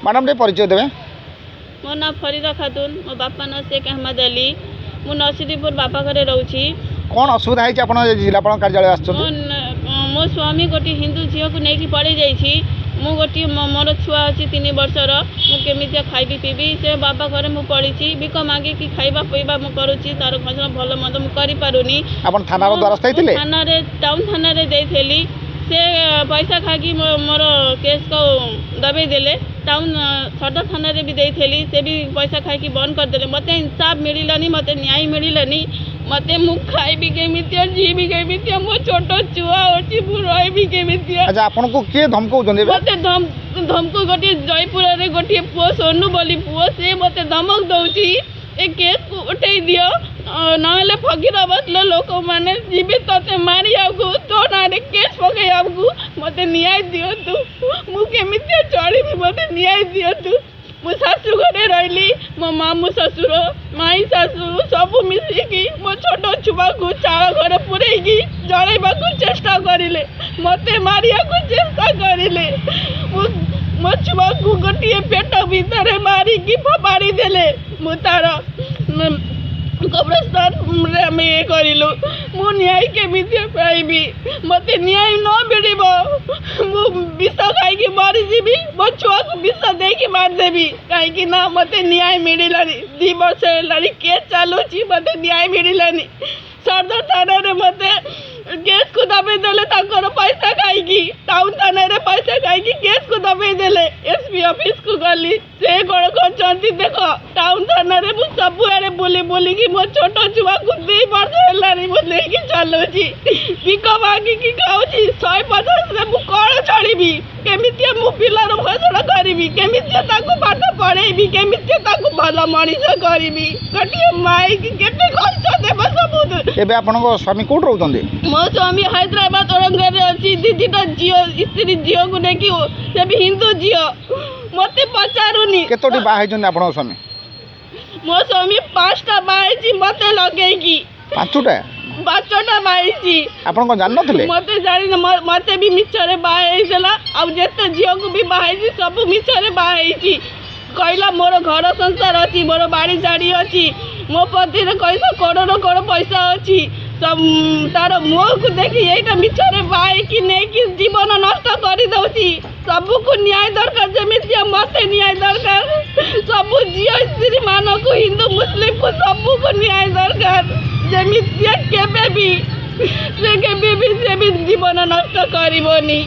Madam टे परिचय देवे। मो ना फरीदा खातून मो बापा ना शेख अहमद अली मु नरसिंहपुर बापा घरे रहूची। कौन असुविधा है आप जिलापाल कार्यालय आस? मो स्वामी गोटे हिंदू झील को लेकिन पड़े जाइए मु गोटे मोर छुआ अच्छी 3 वर्षर मुझे खाइबी पीबी से बापा घरे मुझे पड़ी बिक मागे कि खाइबा पीवा मुझे करुच्ची तार घर भल मद मुझे करूनी। थाना द्वारस्थ थाना टाउन थाना देली से पैसा खाकी मोर केस को दबे देले। टाउन सदर थाना भी देली से भी पैसा खाई बंद करदे। मत इंसाफ मिललानी मत न्याय मिललानी मत मु खाइबी केमी जीवी केमी मो छोट छुआ अच्छी रही केमी। अच्छा आपन को के धमको मत धमको गोटे जयपुर रे गोटे पुओ सोनू बोली पुओ से मत धमक दौची ए केस को उठे दियो ना फकीराबाद लोक मैंने जीवित ते मारी आगु तो ना केस पकई आगु मत न्याय दिंतु मुझे चढ़ी मत न्याय दिंतु। मो शाशु घरे रही मो मामू ससुर माई शाशु सब मिसिकी मो छोट छुआ को चाल घर पुरैकी जड़ेबा चेष्टा करें मत मारिया चेष्टा करें। मो छुआ को गोटे पेट भीतर मारिकी फोपाड़ी देले मु तार कब्रस्तान ये करूँ मु न्याय केमी पाइबी मत न्याय न मिल मु विष खाई मरीजी मो छुआ को विष देकी मारदेवी कहीं मत न्याय मिललानी 2 वर्ष है केस चलुची मत न्याय मिललानी। सदर थाना मत केस को दबे देले पैसा खाई टाउन थाना पैसा खाई केस को दबे देले। एसपी ऑफिस को गली से कौन कहते देख टाउन थाना सबुआड़े बुली बुलिकी मो छोट छुआ को 2 वर्ष है मुझे चलुची बिक मागिकी खाऊँगी 150 मु कौन चढ़ी केमी मु पिलार भषण करी केमी पाठ पढ़ेबी केमी भल मनीष करी गोटे माई के कष्ट देव सब। एबे आपनको स्वामी कोठ रहउतंदी? मो स्वामी हैदराबाद औरंगाबाद अच्छी 2टा झील स्त्री झील को लेकिन से भी हिंदू झील मत पचारूनी केतोटी बाहा है आपन स्वामी? मो स्वामी 5टा बाहाई मत लगेगी 5टा बाई आपन को जान नथले? मत जानी मत भी मिछरे बाहाई देला अब जेते झील को भी बाहाई सब मिछरे बाहाई कहला मोर घर संसार अच्छी मोर बाड़ी जाड़ी अच्छी मो पति कैसा करोड़ पैसा अच्छी सब तार मुह को देखी यही मिछरे बाइकी नहीं जीवन नष्ट कर दौची। सबको न्याय दरकार जमी मत न्याय दरकार सब झील स्त्री मान को हिंदू मुस्लिम को सबको न्याय दरकार जमी केबे भी से जीवन नष्ट करनी।